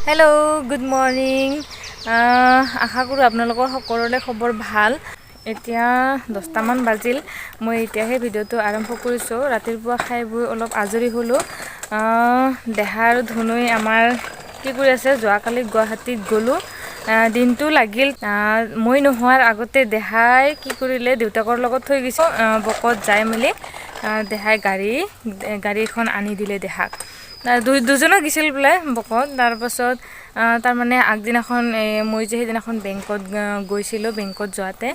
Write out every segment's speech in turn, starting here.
Hello' good morning আশা কৰোঁ আপোনালোকৰ সকলোৰে খবৰ ভাল। এতিয়া 10টামান বাজিল। মই এতিয়াহে ভিডিঅ'টো আৰম্ভ কৰিছোঁ। ৰাতিপুৱা খাই বৈ অলপ আজৰি হ'লোঁ। দেহা আৰু ধনুই আমাৰ কি কৰি আছে, যোৱাকালি গুৱাহাটীত গ'লোঁ, দিনটো লাগিল। মই নোহোৱাৰ আগতে দেহাই কি কৰিলে, দেউতাকৰ লগত থৈ গৈছে বকত যাই মেলি দেহাই গাড়ী এখন আনি দিলে দেহাক। দুজনক গৈছিল বোলে বকত। তাৰপাছত তাৰমানে আগদিনাখন মই যে সেইদিনাখন বেংকত গৈছিলোঁ, বেংকত যোৱাতে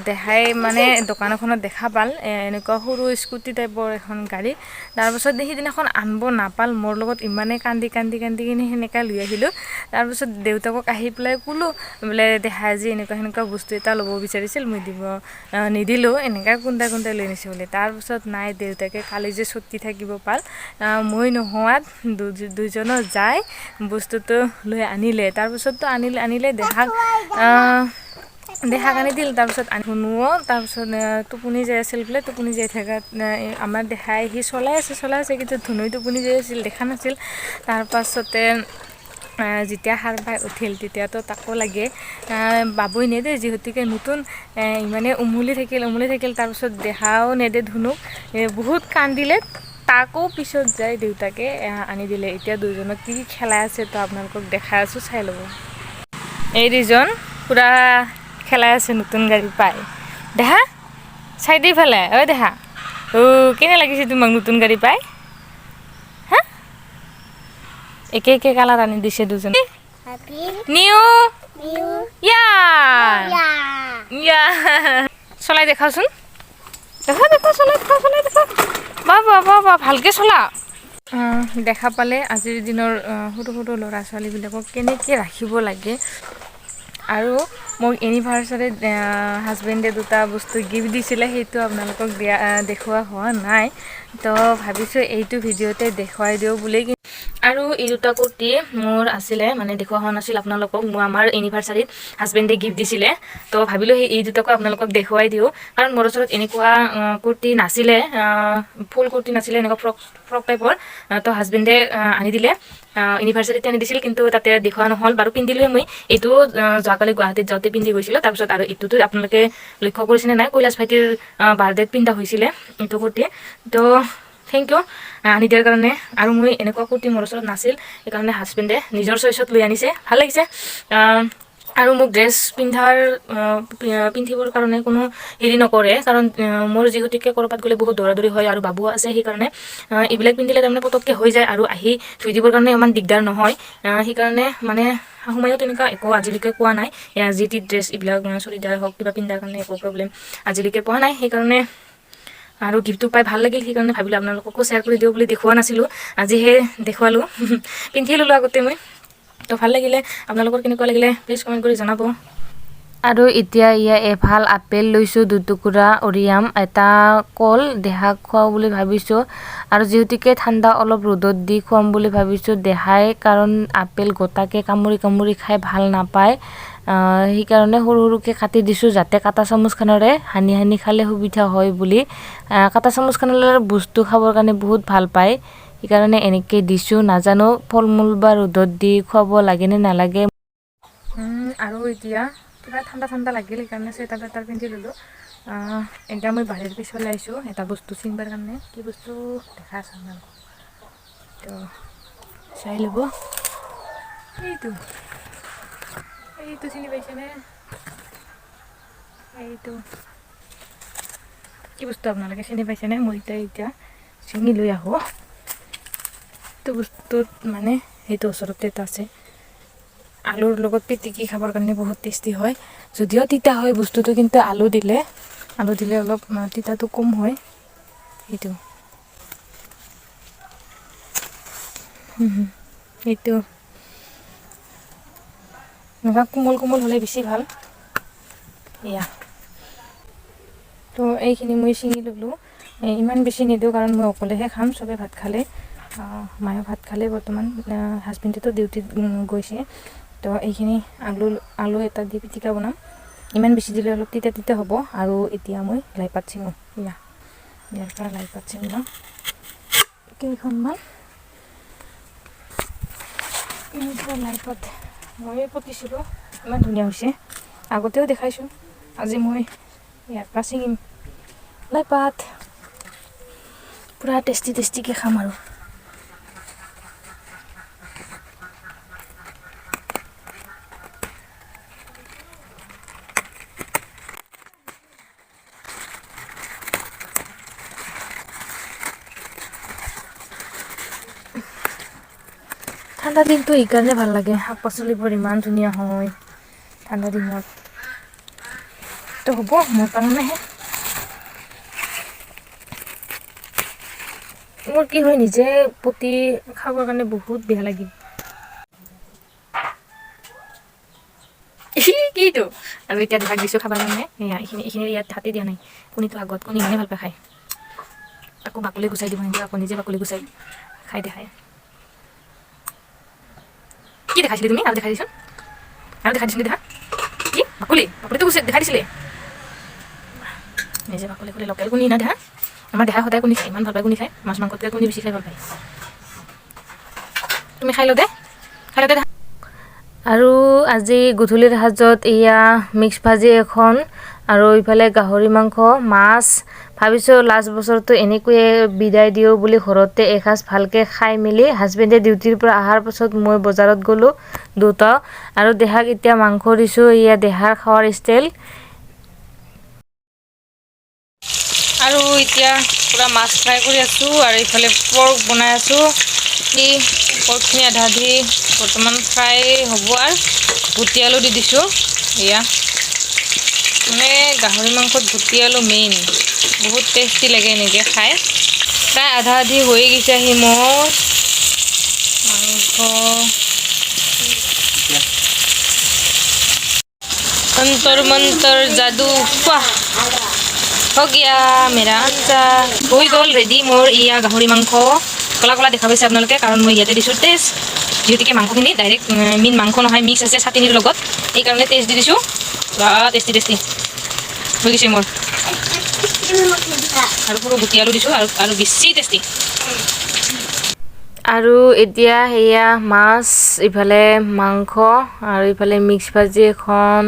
দেহাই মানে দোকান এখনত দেখা পাল এনেকুৱা সৰু স্কুটি টাইপৰ এখন গাড়ী। তাৰপাছত সেইদিনাখন আনিব নাপাল, মোৰ লগত ইমানেই কান্দি কিনি সেনেকৈ লৈ আহিলোঁ। তাৰপাছত দেউতাকক আহি পেলাই ক'লোঁ বোলে দেহাই আজি এনেকুৱা বস্তু এটা ল'ব বিচাৰিছিল, মই নিদিলোঁ, এনেকৈ কোনটাই লৈ আনিছে বুলি। তাৰপাছত নাই, দেউতাকে কালি যে ছুটি থাকিব পাল, মই নোহোৱাত দুজনো যাই বস্তুটো লৈ আনিলে। তাৰপিছততো আনিলে দেহাক আনি দিল। তাৰপিছত ধুনুও তাৰপিছত টোপনি যাই আছিল বোলে, টোপনি যাই থাকাত আমাৰ দেহাই সি চলাই আছে কিন্তু ধুনুই টোপনি যাই আছিল, দেখা নাছিল। তাৰপাছতে যেতিয়া সাৰ পাই উঠিল তেতিয়াতো তাকো লাগে বাবুই নেদে, যিহেতুকে নতুন ইমানে উমলি থাকিল। তাৰপিছত দেহাও নেদে ধুনুক, বহুত কান্দিলে। তাকো পিছত যাই দেউতাকে আনি দিলে। এতিয়া দুজনক কি খেলাই আছে তো আপোনালোকক দেখাই আছোঁ, চাই ল'ব। এই দুজন পূৰা খেলাই আছে নতুন গাড়ী পাই। দেহা চাই দি ফেলে, ঐ দেহা কেনে লাগিছে তোমাক নতুন গাড়ী পাই? হা, একে কালাৰ আনি দিছে দুজন। নিউ চলাই দেখাওচোন, চলাই দেখা বা ভালকৈ চলা। দেখা পালে আজিৰ দিনৰ সৰু ল'ৰা ছোৱালীবিলাকক কেনেকৈ ৰাখিব লাগে। আৰু মোক এনিভাৰ্চাৰীত হাজবেণ্ডে দুটা বস্তু গিফ্ট দিছিলে, সেইটো আপোনালোকক দেখুওৱা হোৱা নাই, তো ভাবিছোঁ এইটো ভিডিঅ'তে দেখুৱাই দিওঁ বুলি। আৰু এই দুটা কুৰ্তি মোৰ আছিলে, মানে দেখুওৱা হোৱা নাছিল আপোনালোকক। আমাৰ এনিভাৰ্চাৰীত হাজবেণ্ডে গিফ্ট দিছিলে, তো ভাবিলোঁ এই দুটাকো আপোনালোকক দেখুৱাই দিওঁ। কাৰণ মোৰ ওচৰত এনেকুৱা কুৰ্তি নাছিলে, ফুল কুৰ্তি নাছিলে, এনেকুৱা ফ্ৰক টাইপৰ। তো হাজবেণ্ডে আনি দিলে, ইউনিভাৰ্চিটিতে আনি দিছিল, কিন্তু তাতে দেখুওৱা নহ'ল বাৰু। পিন্ধিলোৱে মই এইটো যোৱাকালি গুৱাহাটীত যাওঁতে পিন্ধি গৈছিলোঁ। তাৰপিছত আৰু এইটোতো আপোনালোকে লক্ষ্য কৰিছেনে নাই, কৈলাশ ভাইটিৰ বাৰ্থডেত পিন্ধা হৈছিলে এইটো কুৰ্তি। তো থেংক ইউ আনি দিয়াৰ কাৰণে। আৰু মই এনেকুৱা কুৰ্তি মোৰ ওচৰত নাছিল, সেইকাৰণে হাজবেণ্ডে নিজৰ চইচত লৈ আনিছে, ভাল লাগিছে। আৰু মোক ড্ৰেছ পিন্ধিবৰ কাৰণে কোনো হেৰি নকৰে, কাৰণ মোৰ যিহেতুকে ক'ৰবাত গ'লে বহুত দৌৰা হয় আৰু বাবু আছে, সেইকাৰণে এইবিলাক পিন্ধিলে তাৰমানে পটককৈ হৈ যায় আৰু আহি ধুই দিবৰ কাৰণে ইমান দিগদাৰ নহয়। সেইকাৰণে মানে শাহুমায়ো তেনেকুৱা একো আজিলৈকে কোৱা নাই, যি টি ড্ৰেছ এইবিলাক চুৰিদাৰ হওক কিবা পিন্ধাৰ কাৰণে একো প্ৰব্লেম আজিলৈকে পোৱা নাই। সেইকাৰণে আৰু গিফ্টটো পাই ভাল লাগিল, সেইকাৰণে ভাবিলোঁ আপোনালোককো শ্বেয়াৰ কৰি দিওঁ বুলি। দেখুওৱা নাছিলোঁ, আজিহে দেখুৱালোঁ। পিন্ধি ল'লোঁ আগতে মই, তো ভাল লাগিলে। আপোনালোকৰ কেনেকুৱা লাগিলে প্লিজ কমেণ্ট কৰি জনাব। আৰু এতিয়া এফাল আপেল লৈছোঁ, 2 টুকুৰা অৰিয়াম, এটা কল দেহাক খুৱাওঁ বুলি ভাবিছোঁ। আৰু যিহেতুকে ঠাণ্ডা অলপ ৰ'দত দি খুৱাম বুলি ভাবিছোঁ দেহাই, কাৰণ আপেল গোটাকৈ কামুৰি খাই ভাল নাপায়। সেইকাৰণে সৰুকৈ কাটি দিছোঁ, যাতে কাটা চামুচখনেৰে সানি খালে সুবিধা হয় বুলি। কাটা চামুচখনেৰে বস্তু খাবৰ কাৰণে বহুত ভাল পায়, সেইকাৰণে এনেকৈ দিছোঁ। নাজানো ফল মূল বা ৰ'দত দি খুৱাব লাগে নে নালাগে। আৰু এতিয়া কিবা ঠাণ্ডা লাগিল, সেইকাৰণে চুৱেটাৰ পিন্ধি ল'লোঁ। এতিয়া মই বাহিৰ পিছলৈ আহিছোঁ এটা বস্তু চিনিবৰ কাৰণে। কি বস্তু দেখা আছে আপোনালোকক, তো চাই ল'ব। এইটো চিনি পাইছেনে? এইটো কি বস্তু আপোনালোকে চিনি পাইছেনে? মই এতিয়া চিঙি লৈ আহোঁ। এইটো বস্তুত মানে সেইটো ওচৰতে এটা আছে, আলুৰ লগত পিটিকি খাবৰ কাৰণে বহুত টেষ্টি হয়। যদিও তিতা হয় বস্তুটো, কিন্তু আলু দিলে অলপ তিতাটো কম হয়। এইটো এনেকুৱা কোমল হ'লে বেছি ভাল। এয়া, তো এইখিনি মই ছিঙি ল'লোঁ। ইমান বেছি নিদিওঁ, কাৰণ মই অকলেহে খাম, চবে ভাত খালে। মায়ে ভাত খালে বৰ্তমান, হাজবেণ্ডেতো ডিউটিত গৈছে। তো এইখিনি আলু এটা দি পিটিকা বনাম। ইমান বেছি দিলে অলপ তিতা হ'ব। আৰু এতিয়া মই লাই পাত ছিঙো, ইয়াৰ পৰা লাই পাত ছিঙি লওঁ কেইখনমান। লাইফত মই পতিছিলোঁ ইমান ধুনীয়া হৈছে আগতেও দেখাইছোঁ আজি মই ইয়াৰ পৰা ছিঙিম লাই পাত পূৰা টেষ্টিকৈ খাম আৰু ঠাণ্ডা দিনটো এইকাৰণে ভাল লাগে শাক পাচলিবোৰ ইমান ধুনীয়া হয় ঠাণ্ডা দিনত তো হ'ব মোৰ কাৰণেহে মোৰ কি হয় নিজে পুতি খাবৰ কাৰণে বহুত বেয়া লাগে কিটো আৰু এতিয়া ভাগ দিছোঁ খাবৰ কাৰণে সেয়া এইখিনি ইয়াত হাতে দিয়া নাই কণীটো আগত কণী ইমানেই ভাল পায় খায় তাকো বাকলি গুচাই দিব নিদিওঁ আকৌ নিজে বাকলি গুচাই খাই দেখায় কি দেখাইছিলি তুমি আৰু দেখাই দিছোন আৰু দেখাই দিছিলি দেখা কি বাকলিটো দেখাই দিছিলে নিজে বাকলি কৰি লোকেল কণী না দেখা আমাৰ দেহা সদায় কণী খায় ইমান ভাল পায় কণী খায় মাছ মাংসতকৈ কণী বেছি খাই ভাল পায় তুমি খাই লওঁতে দেখা আৰু আজি গধূলিৰ সাজত এয়া মিক্স ভাজি এখন আৰু ইফালে গাহৰি মাংস মাছ ভাবিছোঁ লাষ্ট বছৰটো এনেকৈয়ে বিদায় দিওঁ বুলি ঘৰতে এসাঁজ ভালকৈ খাই মেলি হাজবেণ্ডে ডিউটিৰ পৰা অহাৰ পাছত মই বজাৰত গ'লোঁ দুটা আৰু দেহাক এতিয়া মাংস দিছোঁ এয়া দেহাৰ খোৱাৰ ষ্টাইল আৰু এতিয়া পূৰা মাছ ফ্ৰাই কৰি আছোঁ আৰু ইফালে পৰ্ক বনাই আছোঁ এই পৰ্কখিনি আধা আধি বৰ্তমান ফ্ৰাই হ'ব আৰু গুটি আলু দি দিছোঁ এয়া মানে গাহৰি মাংসত গুটি আলু মেইন বহুত টেষ্টি লাগে এনেকৈ খাই প্ৰায় আধা আধি হৈ গৈছে আহি মোৰ মাংস অন্তৰ মন্তৰ যাদু हो गया मेरा आंजा হৈ গ'ল ৰেডি মোৰ এয়া গাহৰি মাংস কলা কলা দেখা পাইছে আপোনালোকে কাৰণ মই ইয়াতে দিছোঁ টেষ্ট যিহেতুকে মাংসখিনি ডাইৰেক্ট মেইন মাংস নহয় মিক্স আছে চাটনিৰ লগত এইকাৰণে টেষ্ট দি দিছোঁ টেষ্টি হৈ গৈছে মোৰ আৰু পুৰো গুটি আলু দিছোঁ আৰু বেছি টেষ্টি আৰু এতিয়া সেয়া মাছ ইফালে মাংস আৰু ইফালে মিক্স ভাজি এখন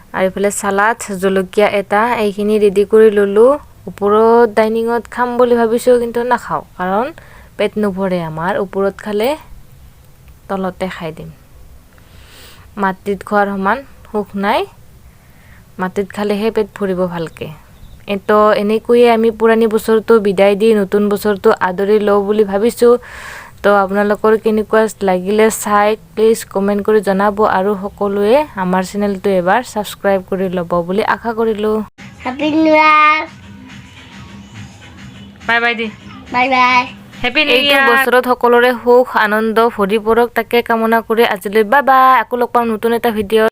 আৰু ইফালে সালাড জলকীয়া এটা এইখিনি ৰেডি কৰি ল'লোঁ ওপৰত ডাইনিঙত খাম বুলি ভাবিছোঁ কিন্তু নাখাওঁ কাৰণ পেট নভৰে আমাৰ ওপৰত খালে তলতে খাই দিম মাটিত খোৱাৰ সমান সুখ নাই মাটিত খালেহে পেট ভৰিব ভালকৈ তো এনেকৈয়ে আমি পুৰণি বছৰটো বিদায় দি নতুন বছৰটো আদৰি লওঁ বুলি ভাবিছোঁ তো আপোনালোকৰ কেনেকুৱা লাগিলে চাই প্লিজ কমেণ্ট কৰি জনাব আৰু সকলোৱে আমাৰ চেনেলটো এবাৰ ছাবস্ক্ৰাইব কৰি ল'ব বুলি আশা কৰিলোঁ happy new year bye bye দি bye bye happy new year বছৰত সকলোৰে সুখ আনন্দ ভৰি পৰক তাকে কামনা কৰি আজিলৈ বাই বাই আকৌ লগ পাম নতুন এটা ভিডিঅ'